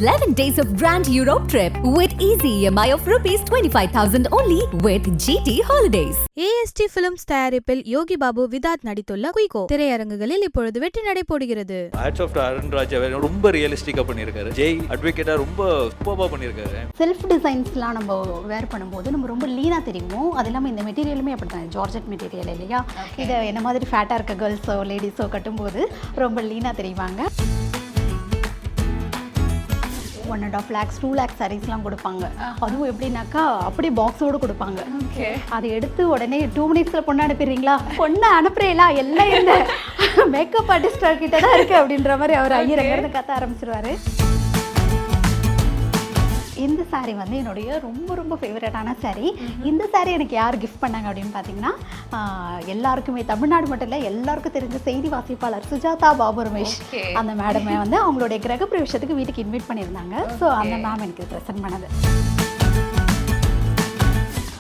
11 days of Grand Europe trip with easy EMI of rupees 25,000 only with GT Holidays. AST Films தயாரிப்பில் யோகி பாபு விதாத் நடித்துள்ள குயிகோ திரையரங்குகளில் இப்பொழுது வெற்றி நடைபோடுகிறது. Hats off to Arun Raj ரொம்ப ரியலிஸ்டிக்கா பண்ணிருக்காரு. ஜெய் அட்வொகேட்டா ரொம்ப சூப்பரா பண்ணிருக்காரு. செல்ஃப் டிசைன்ஸ்லாம் நம்ம வேர் பண்ணும்போது நம்ம ரொம்ப லீனா தெரியும். அது இல்லாமல் இந்த மெட்டீரியலுமே அப்படிதான் ஜார்ஜெட் மெட்டீரியல் இல்லையா? இதை என்ன மாதிரி ஃபேட்டாக இருக்க கேர்ள்ஸோ லேடிஸோ கட்டும்போது ரொம்ப லீனா தெரிவாங்க. 1.5 lakhs 2 lakhs sareesலாம் கொடுப்பாங்க. அதுவும் எப்படின்னாக்கா அப்படியே பாக்ஸோடு கொடுப்பாங்க. அதை எடுத்து உடனே 2 minutesல பொண்ணு அனுப்பிடுறீங்களா, பொண்ணை அனுப்புறீங்களா, எல்லாம் இந்த மேக்கப் ஆர்டிஸ்டர் கிட்ட தான் இருக்குது அப்படின்ற மாதிரி அவர் ஐயரங்கிறது கத்த ஆரம்பிச்சிருவாரு. இந்த சாரீ வந்து என்னுடைய ரொம்ப ரொம்ப ஃபேவரட்டான சாரீ. இந்த சாரீ எனக்கு யார் கிஃப்ட் பண்ணாங்க அப்படின்னு பார்த்தீங்கன்னா, எல்லாருக்குமே தமிழ்நாடு மட்டும் இல்லை எல்லாருக்கும் தெரிஞ்ச செய்தி வாசிப்பாளர் சுஜாதா பாபு ரமேஷ் அந்த மேடமை வந்து அவங்களுடைய கிரகப்பிரவேசத்துக்கு வீட்டுக்கு இன்வைட் பண்ணியிருந்தாங்க. ஸோ அந்த மேம் எனக்கு ப்ரெசென்ட் பண்ணது.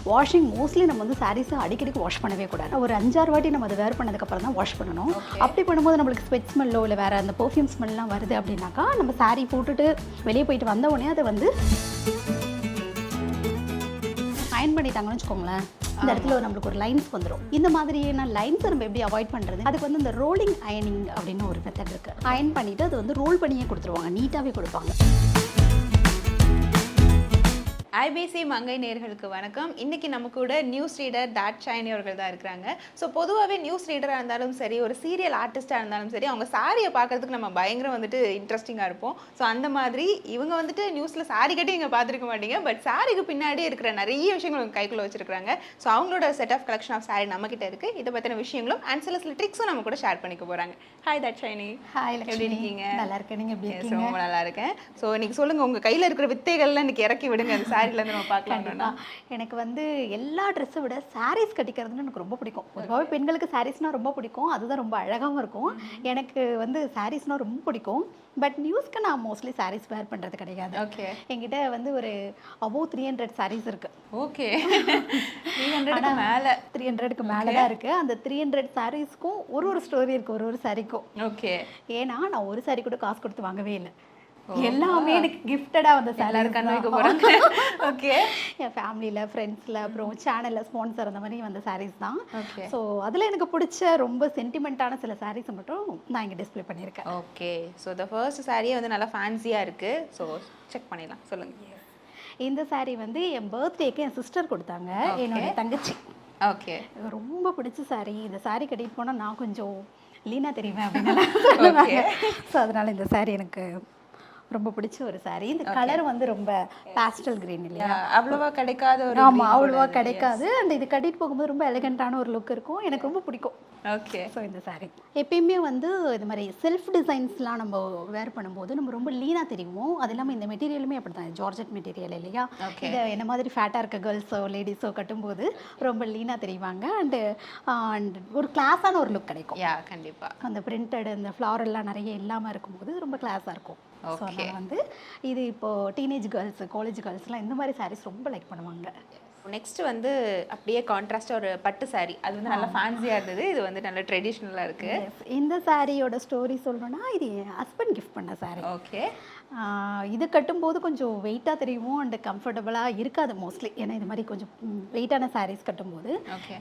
வாஷிங் மோஸ்ட்லி நம்ம வந்து சாரீஸை அடிக்கடிக்கு வாஷ் பண்ணவே கூடாது. ஒரு 5-6 வாட்டி நம்ம அதை வேர் பண்ணதுக்கப்புறம் தான் வாஷ் பண்ணணும். அப்படி பண்ணும்போது நம்மளுக்கு ஸ்வெட் ஸ்மெல்லோ இல்லை வேறு அந்த பெர்ஃப்யூம் ஸ்மெல்லாம் வருது அப்படின்னாக்கா நம்ம சாரீ போட்டுட்டு வெளியே போயிட்டு வந்த உடனே அதை வந்து அயன் பண்ணிட்டாங்கன்னு வச்சுக்கோங்களேன், இந்த இடத்துல நம்மளுக்கு ஒரு லைன்ஸ் வந்துடும். இந்த மாதிரியான லைன்ஸை நம்ம எப்படி அவாய்ட் பண்ணுறது, அதுக்கு வந்து இந்த ரோலிங் அயனிங் அப்படின்னு ஒரு மெத்தட் இருக்குது. அயன் பண்ணிவிட்டு அது வந்து ரோல் பண்ணியே கொடுத்துருவாங்க, நீட்டாகவே கொடுப்பாங்க. IBC மங்கை நேயர்களுக்கு வணக்கம். இன்னைக்கு நம்ம கூட நியூஸ் ரீடர் தாட்சாயனி அவர்கள் தான் இருக்கிறாங்க. ஸோ பொதுவாகவே நியூஸ் ரீடராக இருந்தாலும் சரி, ஒரு சீரியல் ஆர்டிஸ்டாக இருந்தாலும் சரி, அவங்க சாரியை பார்க்கறதுக்கு நம்ம பயங்கரம் வந்துட்டு இன்ட்ரெஸ்டிங்காக இருப்போம். ஸோ அந்த மாதிரி இவங்க வந்துட்டு நியூஸில் சாரி கட்டி நீங்கள் பார்த்துருக்க மாட்டீங்க, பட் சாரிக்கு பின்னாடி இருக்கிற நிறைய விஷயங்கள் உங்கள் கைக்குள்ளே வச்சிருக்காங்க. ஸோ அவங்களோட set of collection of sari நம்மக்கிட்ட இருக்குது. இதை பற்றின விஷயங்களும் அண்ட் சில ட்ரிக்ஸும் நம்ம கூட ஷேர் பண்ணிக்க போகிறாங்க. ஹாய் தாட்சாயனி. ஹாய், எப்படி இருக்கீங்க? நல்லா இருக்கேன், நீங்கள் எப்படி இருக்கீங்க? ரொம்ப நல்லா இருக்கேன். ஸோ இன்னைக்கு சொல்லுங்கள், உங்கள் கையில் இருக்கிற வித்தைகள்லாம் இன்னைக்கு இறக்கி விடுங்க அந்த சாரிலேருந்து நம்ம பார்க்கலாம். எனக்கு வந்து எல்லா ட்ரெஸ்ஸை விட சாரீஸ் கட்டிக்கிறதுன்னு எனக்கு ரொம்ப பிடிக்கும். பொதுவாகவே பெண்களுக்கு சாரீஸ்னால் ரொம்ப பிடிக்கும், அதுதான் ரொம்ப அழகாகவும் இருக்கும். எனக்கு வந்து சாரீஸ்னால் ரொம்ப பிடிக்கும். பட் நியூஸ்க்கு நான் மோஸ்ட்லி சாரீஸ் வேர் பண்ணுறது கிடையாது. ஓகே, என்கிட்ட வந்து ஒரு அபோவ் 300 சாரீஸ் இருக்குது. ஓகே, 300க்கு மேலே 300க்கு மேலே தான் இருக்குது. அந்த 300 சாரீஸ்க்கும் ஒரு ஸ்டோரி இருக்குது, ஒரு சாரீக்கும். ஓகே, ஏன்னா நான் ஒரு சாரீ கூட காசு கொடுத்து வாங்கவே இல்லை. எல்லாமே எனக்கு கிஃப்டடாக வந்த சாலரி கண்ணுக்கு போகிறாங்க. ஓகே, என் ஃபேமிலியில், ஃப்ரெண்ட்ஸில், அப்புறம் சேனலில் ஸ்பான்சர் அந்த மாதிரி வந்த சாரீஸ் தான். ஓகே, ஸோ அதில் எனக்கு பிடிச்ச ரொம்ப சென்டிமெண்ட்டான சில சாரீஸை மட்டும் நான் இங்கே டிஸ்பிளே பண்ணியிருக்கேன். ஓகே. ஸோ த ஃபர்ஸ்ட் சாரியே வந்து நல்லா ஃபேன்சியாக இருக்குது. ஸோ செக் பண்ணிடலாம், சொல்லுங்கள். இந்த சாரீ வந்து என் பர்த்டேக்கு என் சிஸ்டர் கொடுத்தாங்க, என்னுடைய தங்கச்சி. ஓகே, ரொம்ப பிடிச்ச சாரீ. இந்த சாரீ கட்டிட்டு போனால் நான் கொஞ்சம் லீனா தெரியுவேன் அப்படின்னு. ஸோ அதனால் இந்த சாரீ எனக்கு ரொம்ப பிடிச்ச ஒரு சாரீ. இந்த கலர் வந்து ரொம்ப பாஸ்டல் கிரீன் இல்லையா, அவ்வளோவா கிடைக்காத ஒரு. ஆமாம், அவ்வளோவா கிடைக்காது. அண்ட் இது கட்டிட்டு போகும்போது ரொம்ப எலிகண்டான ஒரு லுக் இருக்கும், எனக்கு ரொம்ப பிடிக்கும். ஓகே. ஸோ இந்த சாரீ எப்பயுமே வந்து இது மாதிரி செல்ஃப் டிசைன்ஸ்லாம் நம்ம வேர் பண்ணும்போது நம்ம ரொம்ப லீனாக தெரியும். அது இல்லாமல் இந்த மெட்டீரியலுமே அப்படி தான் ஜார்ஜெட் மெட்டீரியல் இல்லையா? இதை என்ன மாதிரி ஃபேட்டாக இருக்க கேர்ள்ஸோ லேடிஸோ கட்டும்போது ரொம்ப லீனாக தெரிவாங்க. அண்ட் ஒரு கிளாஸான ஒரு லுக் கிடைக்கும். யா, கண்டிப்பாக. அந்த பிரிண்டட் அந்த ஃப்ளாரெல்லாம் நிறைய இல்லாமல் இருக்கும்போது ரொம்ப கிளாஸாக இருக்கும். ஸோ அதனால் வந்து இது இப்போது டீனேஜ் கேர்ள்ஸ், காலேஜ் கேர்ள்ஸ்லாம் இந்த மாதிரி சாரீஸ் ரொம்ப லைக் பண்ணுவாங்க. நெக்ஸ்ட் வந்து அப்படியே கான்ட்ராஸ்டாக ஒரு பட்டு சாரீ. அது வந்து நல்லா ஃபேன்சியாக இருந்தது. இது வந்து நல்ல ட்ரெடிஷ்னலாக இருக்குது. இந்த சாரியோட ஸ்டோரி சொல்லணும்னா, இது என் ஹஸ்பண்ட் கிஃப்ட் பண்ண சாரீ. ஓகே. இது கட்டும்போது கொஞ்சம் வெயிட்டாக தெரியும் அண்ட் கம்ஃபர்டபுளாக இருக்காது மோஸ்ட்லி. ஏன்னா இது மாதிரி கொஞ்சம் வெயிட்டான சாரீஸ் கட்டும்போது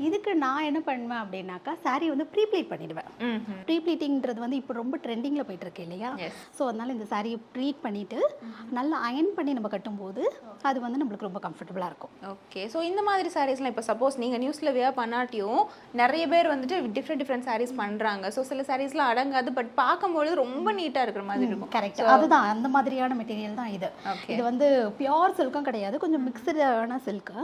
இதுக்கு நான் என்ன பண்ணுவேன் அப்படின்னாக்கா, சாரீ வந்து ப்ரீப்ளீட் பண்ணிடுவேன். ப்ரீப்ளீட்டிங்கிறது வந்து இப்போ ரொம்ப ட்ரெண்டிங்கில் போயிட்டு இருக்கு இல்லையா? ஸோ அதனால இந்த சாரியை ப்ளீட் பண்ணிவிட்டு நல்லா அயன் பண்ணி நம்ம கட்டும்போது அது வந்து நம்மளுக்கு ரொம்ப கம்ஃபர்டபுளாக இருக்கும். ஓகே. ஸோ இந்த மாதிரி சாரீஸ்லாம் இப்போ சப்போஸ் நீங்கள் நியூஸில் வியர் பண்ணாட்டியும் நிறைய பேர் வந்துட்டு டிஃப்ரெண்ட் சாரீஸ் பண்ணுறாங்க. ஸோ சில சாரீஸ்லாம் அடங்காது, பட் பார்க்கும்போது ரொம்ப நீட்டாக இருக்கிற மாதிரி இருக்கும். கரெக்ட், அதுதான் அந்த மாதிரியான மெட்டீரியல் தான் இது. இது வந்து பியோர் சில்க்கும் கிடையாது, கொஞ்சம் மிக்சடான சில்க்கு.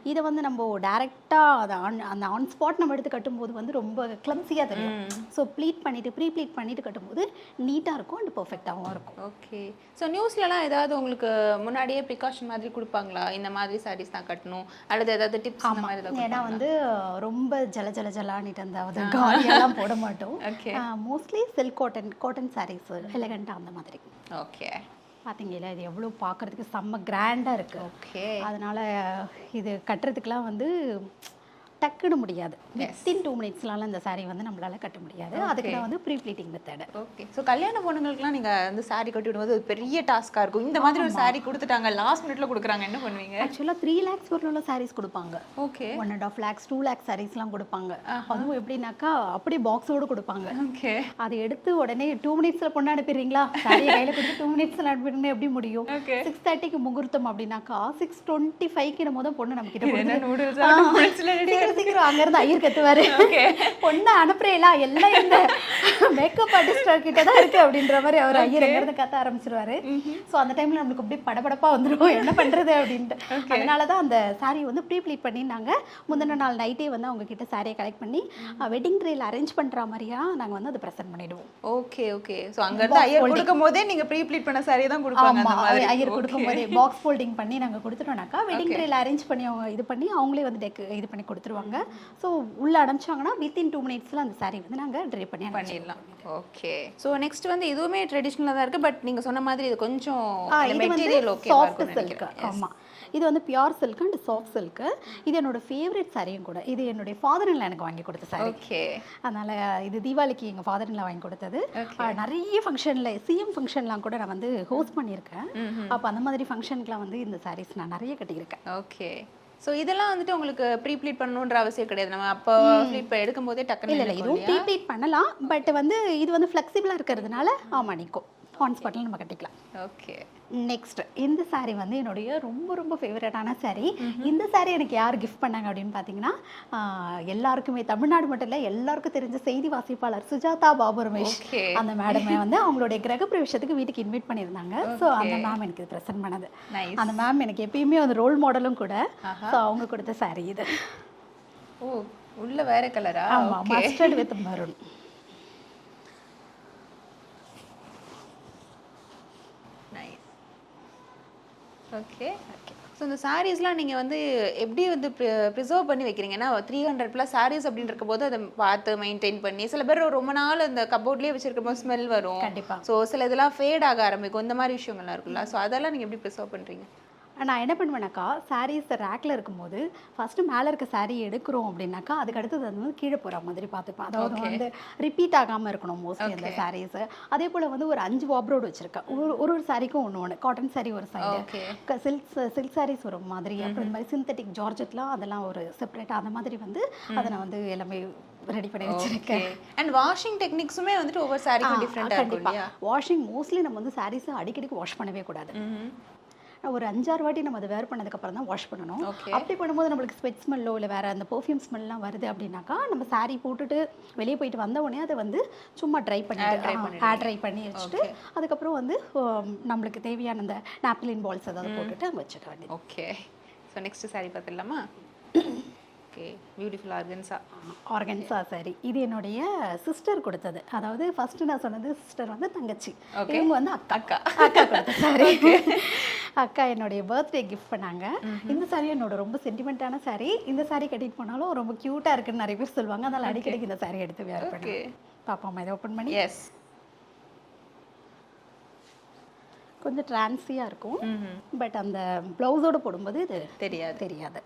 இதை வந்து நம்ம டைரெக்டாக அதை அந்த ஆன் ஸ்பாட் நம்ம எடுத்து கட்டும்போது வந்து ரொம்ப கிளம்ஸியாக தெரியும். ஸோ ப்ளீட் பண்ணிவிட்டு ப்ரீப்ளீட் பண்ணிவிட்டு கட்டும்போது நீட்டாக இருக்கும் அண்ட் பர்ஃபெக்டாகவும் இருக்கும். ஓகே. ஸோ நியூஸ்லலாம் ஏதாவது உங்களுக்கு முன்னாடியே ப்ரிகாஷன் மாதிரி கொடுப்பாங்களா, இந்த மாதிரி சாரீஸ் தான் கட்டணும் அல்லது ஏதாவது டிப்ஸ் அந்த மாதிரி ஏதாவது? ஏன்னா வந்து ரொம்ப ஜலானிட்டு அந்த காலியெல்லாம் போட மாட்டோம். மோஸ்ட்லி சில்க் காட்டன் சாரீஸ் எலகண்டாக அந்த மாதிரி. ஓகே. பார்த்தீங்களா, இது எவ்வளோ பார்க்குறதுக்கு செம்ம கிராண்டாக இருக்குது. ஓகே. அதனால் இது கட்டுறதுக்கெலாம் வந்து டக்குன்னு முடியாது. வித்தின் 2 மினிட்ஸ்லாம் இந்த சாரீ வந்து நம்மளால கட்ட முடியாது. அதுக்கு நான் வந்து pre pleating method. Okay. So கல்யாண பொண்ணுங்களுக்குலாம் நீங்க வந்து சாரி கட்டி விடும்போது ஒரு பெரிய டாஸ்கா இருக்கும். இந்த மாதிரி ஒரு சாரி கொடுத்துட்டாங்க, லாஸ்ட் மினிட்ல கொடுக்குறாங்க, என்ன பண்ணுவீங்க? ஆக்சுவலா 3 lakhs வரல சாரீஸ் கொடுப்பாங்க. ஓகே. 1.5 lakhs 2 lakhs சாரீஸ்லாம் கொடுப்பாங்க. அதுவும் எப்படின்னாக்கா அப்படியே பாக்ஸோட கொடுப்பாங்க. ஓகே. அதை எடுத்து உடனே 2 மினிட்ஸ்ல பொண்ணு அனுப்பிடுறீங்களா, சாரியை கையில கொடுத்து 2 மினிட்ஸ்ல அனுப்பிடுங்க, எப்படி முடியும்? 6:30க்கு முகூர்த்தம் அப்படின்னாக்கா 6:25க்கு நம்ம தான் பொண்ணு நம்ம கிட்ட சீக்கிரம் அங்க இருந்து ஐயர் கத்துவாரு, பொண்ணு அனுப்புறேலா எல்லாம் இந்த மேக்கப் ஆர்டிஸ்ட் கிட்ட தான் இருக்கு அப்படின்ற மாதிரி அவர் ஐயர் அங்க இருந்து கத்த ஆரம்பிச்சிருவாரு. சோ அந்த டைம்ல நம்மளுக்கு அப்படியே படபடப்பா வந்துடும், என்ன பண்றது அப்படின்ட்டு. அதனாலதான் அந்த சாரி வந்து ப்ரீ ப்ளீட் பண்ணி நாங்க முந்தின நாள் நைட்டே வந்து அவங்க கிட்ட சாரியை கலெக்ட் பண்ணி வெட்டிங் ட்ரேல அரேஞ்ச் பண்ற மாதிரியா நாங்க வந்து அதை பிரசன்ட் பண்ணிடுவோம். Okay okay. சோ அங்க இருந்து ஐயர் கொடுக்கும் போதே நீங்க ப்ரீ ப்ளீட் பண்ண சாரி தான் கொடுப்பாங்க. அந்த மாதிரி ஐயர் கொடுக்கும் போதே பாக்ஸ் ஃபோல்டிங் பண்ணி நாங்க கொடுத்துட்டோம்னாக்கா வெட்டிங் ட்ரேல அரேஞ்ச் பண்ணி அவங்க இது பண்ணி அவங்களே வந்து இது பண்ணி கொடுத்துருவாங்க. ஸோ உள்ள அனுப்பிச்சாங்கன்னா வித்தின் 2 மினிட்ஸ்ல அந்த சாரி வந்து நாங்க ட்ரை பண்ணிடலாம். ஓகே. ஸோ நெக்ஸ்ட் வந்து இதுவுமே ட்ரெடிஷ்னலாக தான் இருக்கு, பட் நீங்க சொன்ன மாதிரி இது கொஞ்சம் மெட்டீரியல் சாஃப்ட் சில்க். ஆமா, இது வந்து pure silk and soft silk. இது என்னோட ஃபேவரட் சாரியும் கூட. இது என்னுடைய ஃபாதர் இன் லா எனக்கு வாங்கி கொடுத்த சாரி. ஓகே. அதனால இது தீபாவளிக்கு எங்க ஃபாதர் இன் லா வாங்கி கொடுத்தது. நிறைய ஃபங்க்ஷன்ல சிஎம் ஃபங்க்ஷன்லாம் கூட நான் வந்து ஹோஸ்ட் பண்ணியிருக்கேன். அப்போ அந்த மாதிரி ஃபங்க்ஷனுக்குலாம் வந்து இந்த சாரீஸ் நான் நிறைய கட்டியிருக்கேன். ஓகே. ஸோ இதெல்லாம் வந்துட்டு உங்களுக்கு ப்ரீ ப்ளீட் பண்ணணுன்ற அவசியம் கிடையாது, நம்ம அப்போ ப்ளீட் எடுக்கும் போதே டக்குனு இல்லை இதுவும் ப்ரீ ப்ளீட் பண்ணலாம். பட் வந்து இது வந்து ஃப்ளெக்சிபிளாக இருக்கிறதுனால ஆமாம் நிற்கும், ஆன் ஸ்பாட்டில் நம்ம கட்டிக்கலாம். ஓகே. நெக்ஸ்ட் இந்த சாரீ வந்து என்னுடைய ரொம்ப ரொம்ப ஃபேவரட்டான சாரீ. இந்த சாரீ எனக்கு யார் கிஃப்ட் பண்ணாங்க அப்படின்னு பார்த்தீங்கன்னா எல்லாருக்குமே, தமிழ்நாடு மட்டும் இல்லை எல்லாருக்கும் தெரிஞ்ச செய்தி வாசிப்பாளர் சுஜாதா பாபு ரமேஷ் அந்த மேடமே வந்து அவங்களுடைய கிரகப்பிரவேசத்துக்கு வீட்டுக்கு இன்வைட் பண்ணியிருந்தாங்க. ஸோ அந்த மேம் எனக்கு இது ப்ரெசென்ட் பண்ணது. அந்த மேம் எனக்கு எப்பயுமே வந்து ரோல் மாடலும் கூட. ஸோ அவங்க கொடுத்த சாரீ இது. ஓ, உள்ள வேற கலரா? ஆமாம், mustard with maroon. Okay. So இந்த சாரீஸ்லாம் நீங்கள் வந்து எப்படி வந்து ப்ரிசர்வ் பண்ணி வைக்கிறீங்க? ஏன்னா 300+ சாரீஸ் அப்படின்னு இருக்கும்போது அதை பார்த்து மெயின்டைன் பண்ணி, சில பேர் ரொம்ப நாள் இந்த கபோர்ட்லேயே வச்சிருக்கும்போது ஸ்மெல் வரும். கண்டிப்பாக. ஸோ சில இதெல்லாம் ஃபேட் ஆக ஆரம்பிக்கும், இந்த மாதிரி விஷயங்கள்லாம் இருக்குல்ல. ஸோ அதெல்லாம் நீங்கள் எப்படி ப்ரிசர்வ் பண்ணுறீங்க? நான் என்ன பண்ணுவேனாக்கா, சாரீஸ் ரேக்கில் இருக்கும்போது ஃபஸ்ட்டு மேலே இருக்க சாரீ எடுக்கிறோம் அப்படின்னாக்கா அதுக்கு அடுத்தது அது வந்து கீழே போகிற மாதிரி பார்த்துப்பேன். அதாவது வந்து ரிப்பீட் ஆகாமல் இருக்கணும் மோஸ்ட்லி அந்த சாரீஸு. அதே போல் வந்து ஒரு 5 வாப்ரோடு வச்சுருக்கேன். ஒரு சாரிக்கும் ஒன்று காட்டன் சாரீ ஒரு சைடு, சில்க் சாரீஸ் ஒரு மாதிரி, அப்புறம் இந்த மாதிரி சிந்தட்டிக் ஜார்ஜெட்லாம் அதெல்லாம் ஒரு செப்பரேட்டாக அந்த மாதிரி வந்து அதை நான் வந்து எல்லாமே ரெடி பண்ணி வச்சிருக்கேன். அண்ட் வாஷிங் டெக்னிக்ஸுமே வந்துட்டு ஒவ்வொரு சாரிக்கும் டிஃப்ரெண்டாக இருக்கும் இல்லையா? வாஷிங் மோஸ்ட்லி நம்ம வந்து சாரீஸை அடிக்கடிக்கு வாஷ் பண்ணவே கூடாது. ஒரு 5-6 வாட்டி நம்ம அதை வேர் பண்ணதுக்கப்புறம் தான் வாஷ் பண்ணணும். அப்படி பண்ணும்போது நம்மளுக்கு ஸ்வெட் ஸ்மெல்லோ இல்லை வேறு அந்த பெர்ஃப்யூம் ஸ்மெல்லாம் வருது அப்படின்னாக்கா நம்ம சாரீ போட்டுட்டு வெளியே போயிட்டு வந்த உடனே அதை வந்து சும்மா ட்ரை பண்ணி வச்சுட்டு அதுக்கப்புறம் வந்து நம்மளுக்கு தேவையான அந்த நாப்கின் பால்ஸ் ஏதாவது போட்டுட்டு அங்கே வச்சுக்க வேண்டியது. ஓகே. ஸோ நெக்ஸ்ட் சாரீ பார்த்துடலாமா? Okay, beautiful organza sorry. இது என்னுடைய சிஸ்டர் கொடுத்தது. அதாவது ஃபர்ஸ்ட் நான் சொன்னது சிஸ்டர் வந்து தங்கச்சி, இவங்க வந்து அக்கா கொடுத்த சாரி. அக்கா என்னுடைய பர்த்டே கிஃப்ட் பண்ணாங்க. இந்த சாரி என்னோட ரொம்ப சென்டிமெண்டான சாரி. இந்த சாரி கட்டிட்டு போனாலும் ரொம்ப க்யூட்டாக இருக்குன்னு நிறைய பேர் சொல்லுவாங்க. அதனால அடிக்கடிக்கு இந்த சாரி எடுத்து வேர் பண்ணுவேன். பாப்பாமா இதை ஓப்பன் பண்ணி. எஸ், கொஞ்சம் ட்ரான்ஸியாக இருக்கும். பட் அந்த ப்ளவுஸோடு போடும்போது இது தெரியாது.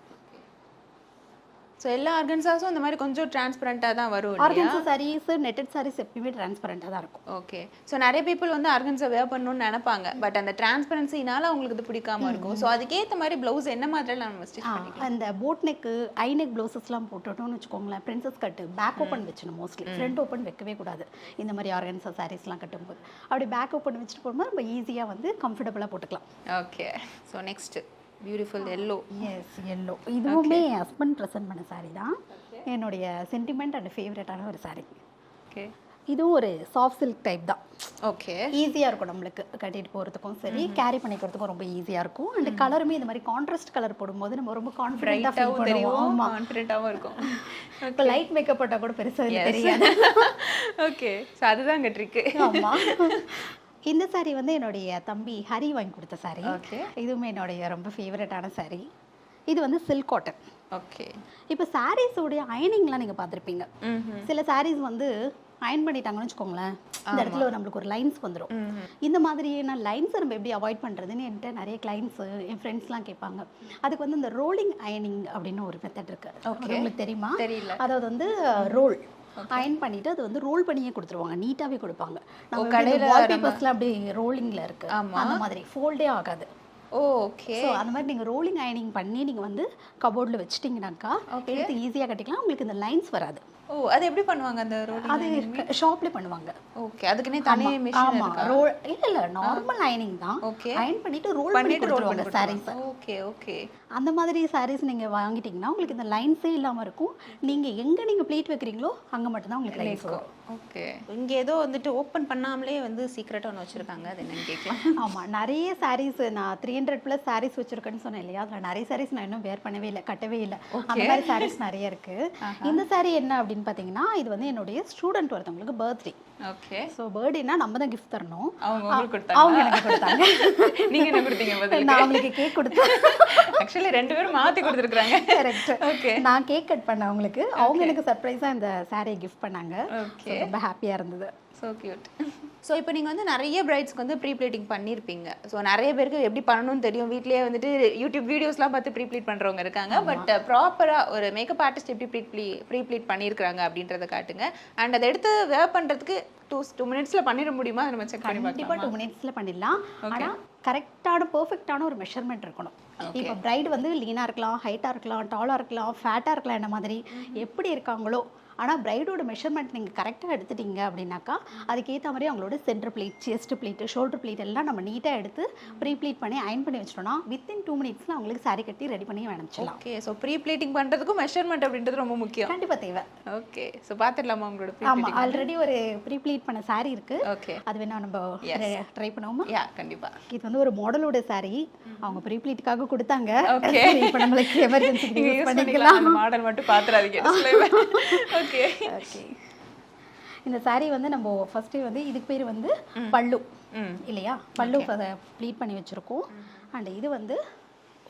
ஸோ எல்லா ஆர்கன்சாஸும் இந்த மாதிரி கொஞ்சம் டிரான்ஸ்பரண்டாக தான் வரும். ஆர்கன்சா சாரீஸ், நெட்டட் சாரீஸ் எப்பயுமே டிரான்ஸ்பரண்டாக தான் இருக்கும். ஓகே. ஸோ நிறைய பீப்புள் வந்து ஆர்கன்சா வேர் பண்ணணும்னு நினைப்பாங்க, பட் அந்த டிரான்ஸ்பரன்சினால அவங்களுக்கு இது பிடிக்காம இருக்கும். ஸோ அதுக்கேற்ற மாதிரி ப்ளவுஸ் என்ன மாதிரி நம்ம ஸ்டிச் பண்ணிக்கலாம்? அந்த போட் நெக்கு, ஐ நெக் ப்ளவுசஸ்லாம் போட்டுட்டோம்னு வச்சுக்கோங்களேன், பிரின்சஸ் கட்டு பேக் ஓப்பன் வச்சிடணும். மோஸ்ட்லி ஃப்ரண்ட் ஓப்பன் வைக்கவே கூடாது இந்த மாதிரி ஆர்கன்சா சாரீஸ்லாம் கட்டும்போது. அப்படி பேக் ஓப்பன் வச்சுட்டு போகும்போது நம்ம ஈஸியாக வந்து கம்ஃபர்டபுளாக போட்டுக்கலாம். Okay. So next beautiful yellow. Yes, yellow. இதுவுமே ஹஸ்பண்ட் ப்ரெசென்ட் பண்ண சாரி தான். என்னுடைய சென்டிமெண்ட் அண்ட் ஃபேவரட்டான ஒரு சாரி. ஓகே. இதுவும் ஒரு சாஃப்ட் சில்க் டைப் தான். ஓகே. ஈஸியாக இருக்கும் நம்மளுக்கு கட்டிட்டு போகிறதுக்கும் சரி, கேரி பண்ணிக்கிறதுக்கும் ரொம்ப ஈஸியாக இருக்கும். அண்ட் கலருமே இந்த மாதிரி கான்ட்ராஸ்ட் கலர் போடும்போது நம்ம ரொம்ப கான்ஃபிடென்ட்டாக தெரியும், கான்ஃபிடென்ட்டாகவும் இருக்கும். இப்போ லைட் மேக்கப் போட்டால் கூட பெருசாக தெரியாது. ஓகே. ஸோ அதுதான் அங்கே ட்ரிக்கு. ஆமாம். இந்த சாரீ வந்து என்னுடைய தம்பி ஹரி வாங்கி கொடுத்த சாரீ. இதுவுமே என்னுடைய ரொம்ப ஃபேவரட்டான சாரீ. இது வந்து சில்க் காட்டன். ஓகே. இப்போ சாரீஸோடைய அயனிங்லாம் நீங்கள் பார்த்துருப்பீங்க. சில சாரீஸ் வந்து அயன் பண்ணிட்டாங்கன்னு வச்சுக்கோங்களேன், இந்த இடத்துல நம்மளுக்கு ஒரு லைன்ஸ் வந்துடும். இந்த மாதிரியான லைன்ஸை நம்ம எப்படி அவாய்ட் பண்ணுறதுன்னு என்கிட்ட நிறைய கிளைண்ட்ஸு என் ஃப்ரெண்ட்ஸ்லாம் கேட்பாங்க. அதுக்கு வந்து இந்த ரோலிங் அயனிங் அப்படின்னு ஒரு மெத்தட் இருக்குது. உங்களுக்கு தெரியுமா? தெரியல. அதாவது வந்து ரோல் அயன் பண்ணிட்டு அது வந்து ரோல் பண்ணியே கொடுத்துருவாங்க, நீட்டாகவே கொடுப்பாங்க. நம்ம கடையில் வால்பேப்பர்ஸ்லாம் அப்படியே ரோலிங்கில் இருக்குது, அந்த மாதிரி ஃபோல்டே ஆகாது. ஓகே. ஸோ அந்த மாதிரி நீங்கள் ரோலிங் அயனிங் பண்ணி நீங்கள் வந்து கபோர்டில் வச்சுட்டிங்கனாக்கா எடுத்து ஈஸியாக கட்டிக்கலாம், உங்களுக்கு இந்த லைன்ஸ் வராது. ஓ, அது எப்படி பண்ணுவாங்க அந்த ரோலிங்? அது ஷாப்ல பண்ணுவாங்க. ஓகே, அதுக்குனே தனி மெஷின் இருக்கா? ரோல் இல்ல நார்மல் அயனிங் தான். அயன் பண்ணிட்டு ரோல் பண்ணி கொடுத்துருவாங்க சாரீஸ். Okay okay. அந்த மாதிரி சாரீஸ் நீங்க வாங்கிட்டீங்கன்னா உங்களுக்கு இந்த லைன்ஸே இல்லாம இருக்கும். நீங்க எங்க நீங்க ப்ளீட் வைக்கிறீங்களோ அங்க மட்டும் தான் உங்களுக்கு லைன்ஸ் வரும். ஓகே. இங்க ஏதோ வந்துட்டு ஓபன் பண்ணாமலே வந்து சீக்ரெட்டா ஒன்று வச்சிருக்காங்க, அது என்னன்னு கேட்கலாம். ஆமா, நிறைய சாரீஸ் நான் 300+ சாரீஸ் வச்சிருக்கேன்னு சொன்னேன் இல்லையா, அதுல நிறைய சாரீஸ் நான் இன்னும் வேர் பண்ணவே இல்லை, கட்டவே இல்லை. அந்த மாதிரி சாரீஸ் நிறைய இருக்கு. இந்த சாரீ என்ன அப்படின்னு பாத்தீங்கன்னா, இது வந்து என்னுடைய ஸ்டூடெண்ட் ஒருத்தவங்களுக்கு பர்த்டே. ஓகே. சோ பர்த்டேனா நம்ம தான் gift தரணும். அவங்க எனக்கு கொடுத்தாங்க. நீங்க என்ன கொடுத்தீங்க பதிலுக்கு? நான் அவங்களுக்கு கேக் கொடுத்தேன். ஆக்சுவலி ரெண்டு பேரும் மாத்தி கொடுத்துருக்காங்க. கரெக்ட். ஓகே. நான் கேக் கட் பண்ணேன் அவங்களுக்கு, அவங்க எனக்கு சர்ப்ரைஸா இந்த சாரியை gift பண்ணாங்க. ஓகே. ரொம்ப ஹாப்பியா இருந்தது. So cute. ஸோ இப்போ நீங்கள் வந்து நிறைய பிரைட்ஸ்க்கு வந்து ப்ரீ ப்ளீட்டிங் பண்ணியிருப்பீங்க. ஸோ நிறைய பேருக்கு எப்படி பண்ணணும்னு தெரியும், வீட்லேயே வந்துட்டு யூடியூப் வீடியோஸ்லாம் பார்த்து ப்ரீ ப்ளீட் பண்ணுறவங்க இருக்காங்க. பட் ப்ராப்பராக ஒரு மேக்கப் ஆர்டிஸ்ட் எப்படி ப்ரீ ப்ளீட் பண்ணியிருக்காங்க அப்படின்றத காட்டுங்க. அண்ட் அதை எடுத்து வேர் பண்ணுறதுக்கு 2 மினிட்ஸில் பண்ணிட முடியுமா? நம்ம செக் பண்ணி கண்டிப்பாக 2 மினிட்ஸில் பண்ணிடலாம். ஆனால் கரெக்டான பெர்ஃபெக்டான ஒரு மெஷர்மெண்ட் இருக்கணும். இப்போ பிரைட் வந்து லீனாக இருக்கலாம், ஹைட்டாக இருக்கலாம், டாலாக இருக்கலாம், ஃபேட்டாக இருக்கலாம், என்ன மாதிரி எப்படி இருக்காங்களோ, ஆனால் பிரைடோட மெஷர்மெண்ட் நீங்கள் கரெக்டாக எடுத்துட்டீங்க அப்படின்னாக்கா அதுக்கேற்ற மாதிரி அவங்களோட centre plate, chest plate, shoulder plate எல்லாம் நம்ம நீட்டாக எடுத்து ப்ரீ ப்ளீட் பண்ணி அயன் பண்ணி வச்சிட்டோம்னா வித்தின் 2 மினிட்ஸில் அவங்களுக்கு சாரி கட்டி ரெடி பண்ணி வேணும்ச்சலாம். ஓகே. ஸோ ப்ரீ ப்ளீட்டிங் பண்ணுறதுக்கும் மெஷர்மெண்ட் அப்படின்றது ரொம்ப முக்கியம். கண்டிப்பாக தேவை. ஓகே. ஸோ பார்த்துடலாமா உங்களோட? ஆமாம், ஆல்ரெடி ஒரு ப்ரீ ப்ளீட் பண்ண சாரி இருக்கு. ஓகே. அது வேணா நம்ம ட்ரை பண்ணுவோமா? யா, கண்டிப்பாக. இது வந்து ஒரு மாடலோட சாரி, அவங்க ப்ரீ ப்ளீட்டுக்காக கொடுத்தாங்க. ஓகே. இப்போ நம்மளுக்கு எமர்ஜென்சிக்கு யூஸ் பண்ணிக்கலாம். அந்த மாடல் மட்டும் பார்த்துறாதீங்க. ஓகே. ஓகே. இந்த சாரி வந்து நம்ம ஃபர்ஸ்டே வந்து இதுக்கு பேர் வந்து பல்லு இல்லையா, பல்லு ப்ளீட் பண்ணி வச்சுருக்கோம். அண்ட் இது வந்து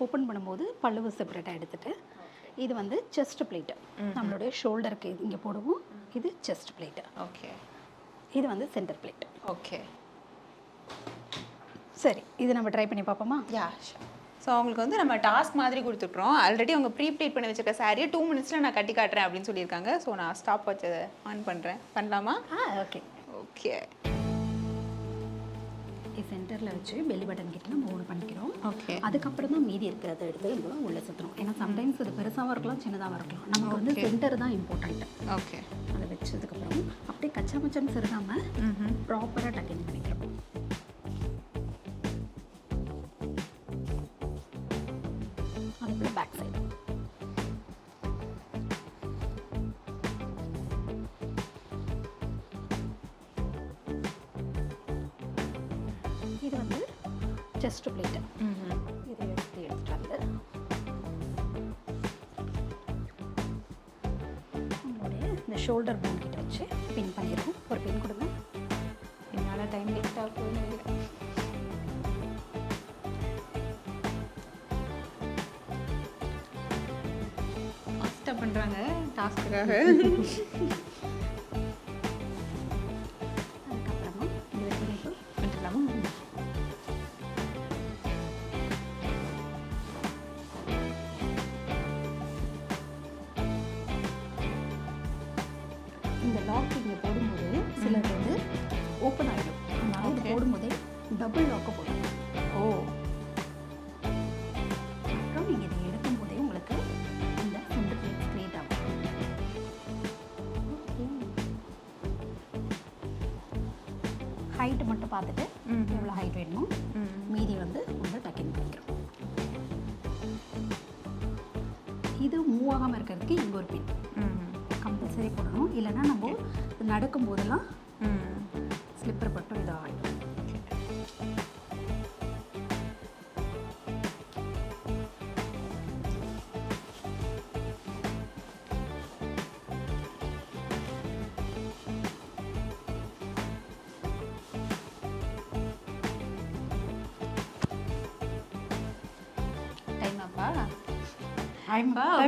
ஓப்பன் பண்ணும்போது பல்லுவை செப்பரேட்டாக எடுத்துட்டு, இது வந்து செஸ்ட் பிளேட்டு, நம்மளுடைய ஷோல்டருக்கு இங்கே போடுவோம். இது செஸ்ட் பிளேட்டு. ஓகே. இது வந்து சென்டர் பிளேட். ஓகே. சரி, இது நம்ம ட்ரை பண்ணி பார்ப்போமா? யா, ஷூர். ஸோ அவங்களுக்கு வந்து நம்ம டாஸ்க் மாதிரி கொடுத்துருக்குறோம். ஆல்ரெடி அவங்க ப்ரீ ப்ளீட் பண்ணி வச்சிருக்க சாரியை 2 மினிட்ஸில் நான் கட்டி காட்டுறேன் அப்படின்னு சொல்லியிருக்காங்க. ஸோ நான் ஸ்டாப் வச்சு ஆன் பண்ணுறேன். பண்ணலாமா? ஓகே. ஓகே. சென்டரில் வச்சு பெல்லி பட்டன் கிட்ட நம்ம ஓன் பண்ணிக்கிறோம். ஓகே. அதுக்கப்புறம் தான் மீதி இருக்கிறத எடுத்து நம்ம உள்ளே சுற்றுறோம். ஏன்னா சம்டைம்ஸ் இது பெருசாகவும் இருக்கலாம், சின்னதாகவும் இருக்கலாம். நமக்கு வந்து சென்டர் தான் இம்பார்ட்டன்ட். ஓகே. அதை வச்சதுக்கப்புறம் அப்படியே கச்சா மச்சான்னு சிறுகாமல் ப்ராப்பராக டக்கிங் பண்ணிக்கிறோம். அதுக்குள்ள பேக் சைடு இது வந்து செஸ்ட் பிளேட். இதை எடுத்துட்டு வந்து நம்மளுடைய இந்த ஷோல்டர் போன் கிட்ட வச்சு பின் பண்ணிடுவோம். ஒரு பின் கொடுங்க. என்னால் டைம் வேஸ்ட் ஆகும்னு நினைக்கிறேன். பண்றாங்க டாஸ்க்குக்காக. அதுக்கப்புறமா இது பண்ணிடலாமா? இந்த லாக் இங்கே போடும்போது சிலர் வந்து ஓப்பன் ஆகிடும். அதனால இது போடும்போதே டபுள் லாக்கை போடணும். ஓ. அப்புறம் நீங்கள் இதை எடுக்கும் போதே உங்களுக்கு இந்த சென்டர் பிளேட் கிரியேட் ஆகும். ஹைட் மட்டும் பார்த்துட்டு எவ்வளோ ஹைட் வேணுமோ மீதி வந்து உங்களை டக்கிங் பண்ணிக்கிறோம். இது மூவ் ஆகாமல் இருக்கிறதுக்கு இங்கே ஒரு பின் கம்பல்சரி போடணும். இல்லைன்னா நம்ம நடக்கும் போதெல்லாம் ஸ்லிப்பர் பட்டும் இதாக ஆகிடும்.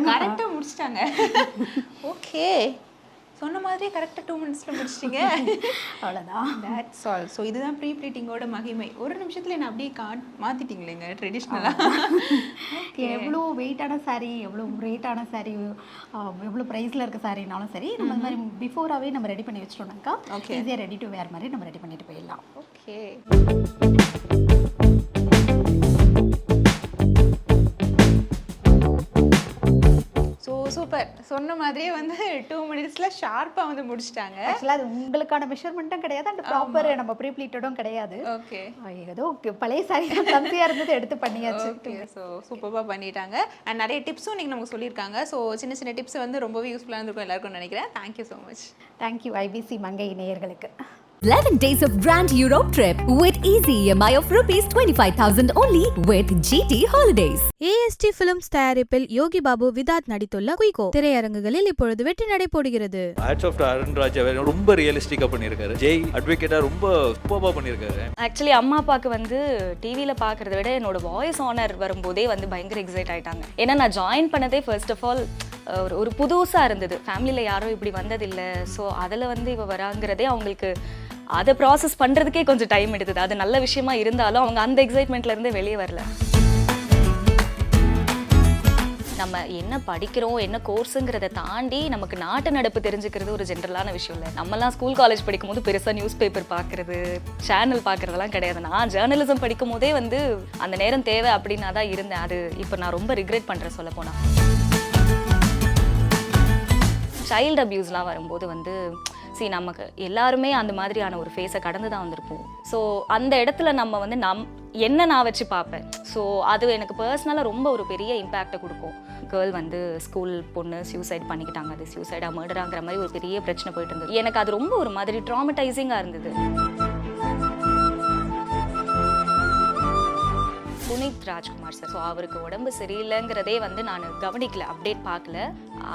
கரெக்டாக முடிச்சிட்டாங்க. ஓகே. சொன்ன மாதிரி கரெக்டாக 2 மினிட்ஸில் முடிச்சிட்டிங்க. அவ்வளோதான். That's all. ஸோ இதுதான் ப்ரீ ப்ளீட்டிங்கோட மகிமை. ஒரு நிமிஷத்தில் என்ன அப்படியே மாற்றிட்டீங்களேங்க ட்ரெடிஷ்னலாக. எவ்வளோ வெயிட்டான சாரீ, எவ்வளோ ரேட்டான சாரீ, எவ்வளோ ப்ரைஸில் இருக்க சாரீனாலும் சரி, நம்ம இந்த மாதிரி பிஃபோராகவே நம்ம ரெடி பண்ணி வச்சிட்டோம்னாக்கா ஈஸியாக ரெடி டு வேர் மாதிரி நம்ம ரெடி பண்ணிட்டு போயிடலாம். ஓகே. So super. சொன்ன மாதிரியே வந்து 2 மினிட்ஸில் ஷார்ப்பாக வந்து முடிச்சிட்டாங்க. ஆக்சுவலாக அது உங்களுக்கான மெஷர்மெண்ட்டும் கிடையாது, அண்ட் ப்ராப்பர் நம்ம ப்ரீ ப்ளீட்டடும் கிடையாது. ஓகே. ஏதோ பழைய சாரி கம்மியாக இருந்தது எடுத்து பண்ணியாச்சு. ஓகே. ஸோ சூப்பராக பண்ணிட்டாங்க. அண்ட் நிறைய டிப்ஸும் நீங்கள் நமக்கு சொல்லியிருக்காங்க. ஸோ சின்ன சின்ன டிப்ஸ் வந்து ரொம்பவே யூஸ்ஃபுல்லாக இருந்திருக்கும் எல்லாருக்கும் நினைக்கிறேன். Thank you so much. Thank you IBC மங்கை நேயர்களுக்கு. 11 days of grand Europe trip with easy EMI of rupees 25,000 only with GT Holidays. AST Films தயாரிப்பில் யோகி பாபு விதாத் நடித்துள்ள குயிகோ திரையரங்குகளில் இப்பொழுது வெற்றி நடைபோடுகிறது. Hats off to Arun Raj, ரொம்ப ரியலிஸ்டிக்கா பண்ணியிருக்காரு. ஜெய் அட்வொகேட்டா ரொம்ப சூப்பரா பண்ணியிருக்காரு. ஆக்சுவலி அம்மா அப்பாவுக்கு வந்து டிவியில பாக்குறத விட என்னோட வாய்ஸ் ஆனர் வரும்போதே வந்து பயங்கர எக்ஸைட் ஆயிட்டாங்க. ஏன்னா நான் ஜாயின் பண்ணதே ஃபர்ஸ்ட் ஆஃப் ஆல் ஒரு புதுசா இருந்தது. ஃபேமிலியில் யாரும் இப்படி வந்ததில்லை. ஸோ அதில் வந்து இவ வராங்கிறதே அவங்களுக்கு அதை ப்ராசஸ் பண்ணுறதுக்கே கொஞ்சம் டைம் எடுத்தது. அது நல்ல விஷயமா இருந்தாலும் அவங்க அந்த எக்ஸைட்மெண்ட்லேருந்தே வெளியே வரல. நம்ம என்ன படிக்கிறோம், என்ன கோர்ஸுங்கிறத தாண்டி நமக்கு நாட்டு நடப்பு தெரிஞ்சுக்கிறது ஒரு ஜென்ரலான விஷயம் இல்லை. நம்மலாம் ஸ்கூல் காலேஜ் படிக்கும் போது பெருசாக நியூஸ் பேப்பர் பார்க்குறது, சேனல் பார்க்குறதெல்லாம் கிடையாது. நான் ஜேர்னலிசம் படிக்கும் போதே வந்து அந்த நேரம் தேவை அப்படின்னா தான் இருந்தேன். அது இப்போ நான் ரொம்ப ரிக்ரெட் பண்ணுறேன் சொல்ல போனால். சைல்டு அப்யூஸ்லாம் வரும்போது வந்து நமக்கு எல்லாருமே அந்த மாதிரியான ஒரு ஃபேஸை கடந்து தான் வந்திருப்போம். ஸோ அந்த இடத்துல நம்ம வந்து நான் வச்சு பார்ப்பேன். ஸோ அது எனக்கு பர்சனலாக ரொம்ப ஒரு பெரிய இம்பேக்டை கொடுக்கும். கேர்ள் வந்து ஸ்கூல் பொண்ணு சூசைட் பண்ணிக்கிட்டாங்க, அது சூசைடாக மர்டராங்கிற மாதிரி ஒரு பெரிய பிரச்சனை போயிட்டு இருந்தது. எனக்கு அது ரொம்ப ஒரு மாதிரி ட்ராமடைசிங்காக இருந்தது. புனித் ராஜ்குமார் சார், ஸோ அவருக்கு உடம்பு சரியில்லைங்கிறதே வந்து நான் கவனிக்கல, அப்டேட் பார்க்கல.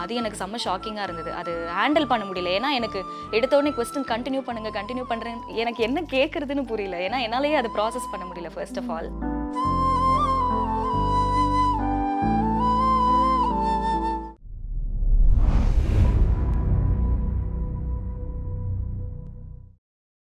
அது எனக்கு செம்ம ஷாக்கிங்காக இருந்தது. அது ஹேண்டில் பண்ண முடியல. ஏன்னா எனக்கு எடுத்தோடனே கொஸ்டின் கண்டினியூ பண்ணுறேன், எனக்கு என்ன கேட்குறதுன்னு புரியல. ஏன்னா என்னாலேயே அதை ப்ராசஸ் பண்ண முடியல ஃபர்ஸ்ட் ஆஃப் ஆல்.